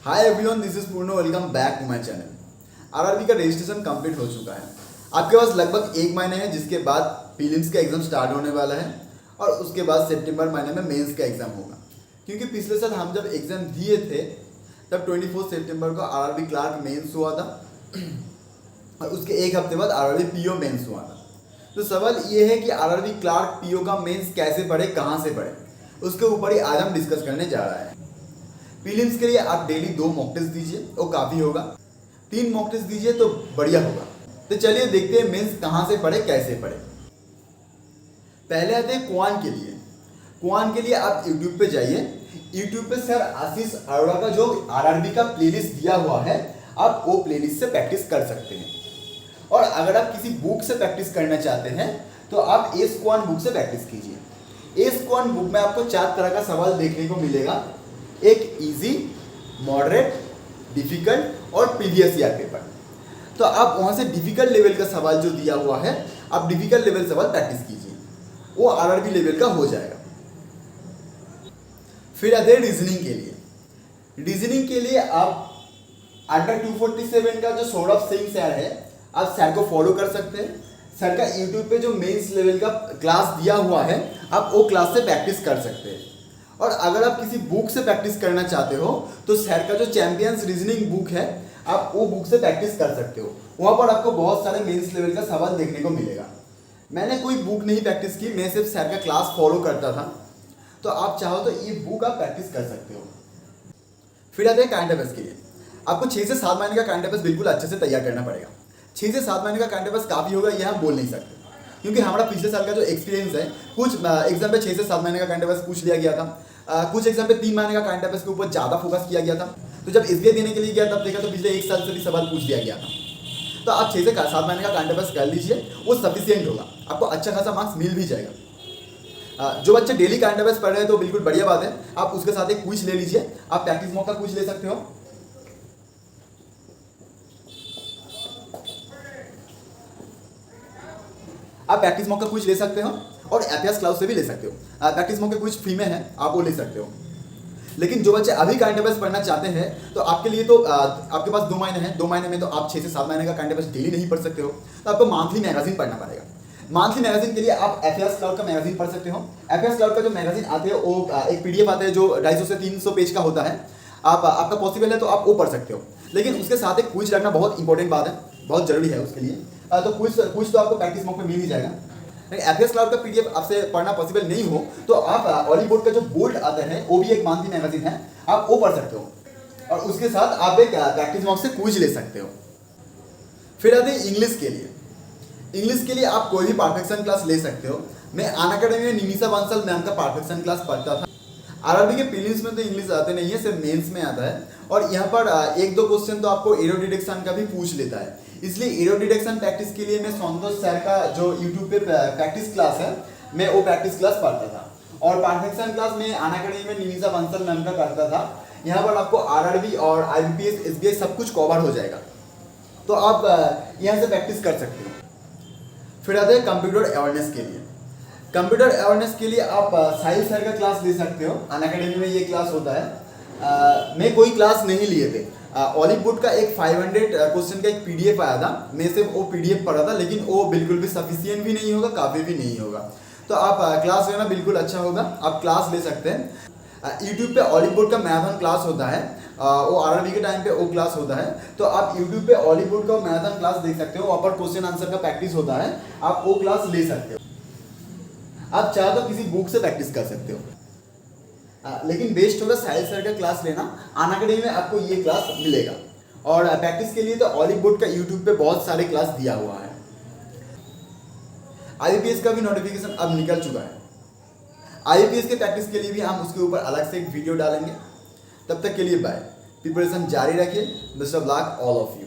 Hi everyone, this is Purna. Welcome back to my channel. RRB का registration complete हो चुका है। आपके पास लगभग एक महीने है, जिसके बाद प्रीलिम्स का एग्जाम स्टार्ट होने वाला है और उसके बाद सितंबर महीने में मेंस का एग्जाम होगा। क्योंकि पिछले साल हम जब एग्जाम दिए थे तब 24 सितंबर को आरआरबी क्लार्क मेंस हुआ था और उसके एक हफ्ते बाद आरआरबी पीओ मेंस हुआ था। तो सवाल ये है कि आरआरबी क्लार्क पीओ का मेंस कैसे पढ़े, कहाँ से पढ़े, उसके ऊपर ही आज हम डिस्कस करने जा रहे हैं। प्रीलिम्स के लिए आप डेली 2 मॉक टेस्ट दीजिए, वो काफ़ी होगा। 3 मॉक टेस्ट दीजिए तो बढ़िया होगा। तो चलिए देखते हैं मेंस कहाँ से पढ़े, कैसे पढ़े। पहले आते हैं क्वान के लिए। क्वान के लिए आप यूट्यूब पे जाइए। यूट्यूब पे सर आशीष अरोड़ा का जो आरआरबी का प्लेलिस्ट दिया हुआ है, आप वो प्लेलिस्ट से प्रैक्टिस कर सकते हैं। और अगर आप किसी बुक से प्रैक्टिस करना चाहते हैं तो आप एस क्वान बुक से प्रैक्टिस कीजिए। एस क्वान बुक में आपको 4 तरह का सवाल देखने को मिलेगा। एक इजी, मॉडरेट, डिफिकल्ट और प्रीवियस ईयर पेपर। तो आप वहां से डिफिकल्ट लेवल का सवाल जो दिया हुआ है, आप डिफिकल्ट लेवल सवाल प्रैक्टिस कीजिए, वो आरआरबी लेवल का हो जाएगा। फिर आते हैं रीजनिंग के लिए। रीजनिंग के लिए आप अंडर 247 का जो सौरभ सिंह सर है, आप सर को फॉलो कर सकते हैं। सर का यूट्यूब पे जो मेंस लेवल का क्लास दिया हुआ है, आप वो क्लास से प्रैक्टिस कर सकते हैं। और अगर आप किसी बुक से प्रैक्टिस करना चाहते हो तो सर का जो चैंपियंस रीजनिंग बुक है, आप वो बुक से प्रैक्टिस कर सकते हो। वहाँ पर आपको बहुत सारे मेंस लेवल का सवाल देखने को मिलेगा। मैंने कोई बुक नहीं प्रैक्टिस की, मैं सिर्फ सर का क्लास फॉलो करता था। तो आप चाहो तो ये बुक आप प्रैक्टिस कर सकते हो। फिर आते हैं करंट अफेयर्स के लिए। आपको 6 से 7 महीने का करंट अफेयर्स बिल्कुल अच्छे से तैयार करना पड़ेगा। 6 से 7 महीने का करंट अफेयर्स काफ़ी होगा, यह हम बोल नहीं सकते, क्योंकि हमारा पिछले साल का जो एक्सपीरियंस है, कुछ एग्जाम पे 6 से 7 महीने का करंट अफेयर्स पूछ लिया गया था। कुछ एग्जाम पे 3 महीने का करंट अफेयर्स के ऊपर ज़्यादा फोकस किया गया था। तो जब एसबीआई देने के लिए गया तब देखा तो पिछले 1 साल से भी सवाल पूछ लिया गया था। तो आप 6 से 7 महीने का करंट अफेयर्स कर लीजिए, वो सफिशियंट होगा, आपको अच्छा खासा मार्क्स मिल भी जाएगा। जो बच्चे डेली करंट अफेयर्स पढ़ रहे हैं तो बिल्कुल बढ़िया बात है, आप उसके साथ एक क्विज ले लीजिए। आप प्रैक्टिस मॉक का क्विज ले सकते हो। आप प्रैक्टिस मॉक का क्विज ले सकते हो और एपीएस क्लाउड से भी ले सकते हो। प्रैक्टिस मॉक का क्विज फ्री में है, आप वो ले सकते हो। लेकिन जो बच्चे अभी करंट अफेयर्स पढ़ना चाहते हैं तो आपके लिए तो आपके पास 2 महीने हैं। 2 महीने में तो आप 6 से 7 महीने का करंट अफेयर्स डेली नहीं पढ़ सकते हो, तो आपको मंथली मैगजीन पढ़ना पड़ेगा। मंथली मैगजीन के लिए आप एफएस क्लाउड का मैगजीन पढ़ सकते हो। एफएस क्लाउड का जो मैगजीन आते हैं वो एक पीडीएफ आते हैं जो 250 से 300 पेज का होता है। आपका पॉसिबल है तो आप वो पढ़ सकते हो। लेकिन उसके साथ एक क्विज रखना बहुत इंपॉर्टेंट बात है, बहुत जरूरी है उसके लिए। तो क्विज तो आपको प्रैक्टिस मॉक में मिल ही जाएगा। एफएस क्लाउड का पीडीएफ आपसे पढ़ना पॉसिबल नहीं हो तो आप ऑलीवुड का जो बोल्ट आता है, वो भी एक मंथली मैगजीन है, आप वो पढ़ सकते हो। और उसके साथ आप एक प्रैक्टिस मॉक से क्विज ले सकते हो। फिर आते हैं इंग्लिश के लिए। इंग्लिश के लिए आप कोई भी परफेक्शन क्लास ले सकते हो। मैं अनअकैडमी में निमिषा बंसल मैम का परफेक्शन क्लास पढ़ता था। आरआरबी के प्रीलिम्स में तो इंग्लिश आते नहीं है, सिर्फ मेंस में आता है। और यहाँ पर 1-2 क्वेश्चन तो आपको एरो डिटेक्शन का भी पूछ लेता है। इसलिए एरो डिटेक्शन प्रैक्टिस के लिए मैं संतोष सर का जो यूट्यूब पे प्रैक्टिस क्लास है, मैं वो प्रैक्टिस क्लास पढ़ता था। और परफेक्शन क्लास में अनअकैडमी में निमिषा बंसल मैम का करता था। यहाँ पर आपको आरआरबी और आईबीपीएस, एसबीआई सब कुछ कवर हो जाएगा, तो आप यहाँ से प्रैक्टिस कर सकते हो। फिर आते हैं कंप्यूटर अवेयरनेस के लिए। कंप्यूटर अवेयरनेस के लिए आप साहिल सर का क्लास ले सकते हो। अनअकैडमी में ये क्लास होता है। मैं कोई क्लास नहीं लिए थे। ऑलीवुड का एक 500 क्वेश्चन का एक पीडीएफ आया था, मैं सिर्फ वो पीडीएफ पढ़ा था, लेकिन वो बिल्कुल भी सफिशियंट भी नहीं होगा, काफ़ी भी नहीं होगा। तो आप क्लास लेना बिल्कुल अच्छा होगा, आप क्लास ले सकते हैं। यूट्यूब पे ऑलीवुड का मैराथन क्लास होता है, वो आरआरबी के टाइम पे वो क्लास होता है। तो आप यूट्यूब पे ऑलीवुड का मैराथन क्लास देख सकते हो, वहाँ पर क्वेश्चन आंसर का प्रैक्टिस होता है, आप वो क्लास ले सकते हो। आप चाहो तो किसी बुक से प्रैक्टिस कर सकते हो। लेकिन बेस्ट होगा साहिल सर का क्लास लेना। अनअकैडमी में आपको ये क्लास मिलेगा। और प्रैक्टिस के लिए तो ऑलीवुड का यूट्यूब पे बहुत सारे क्लास दिया हुआ है। आईबीपीएस का भी नोटिफिकेशन अब निकल चुका है। आईबीपीएस के प्रैक्टिस के लिए भी हम उसके ऊपर अलग से एक वीडियो डालेंगे। तब तक के लिए बाय। प्रिपरेशन जारी रखिए। Best of luck all of you.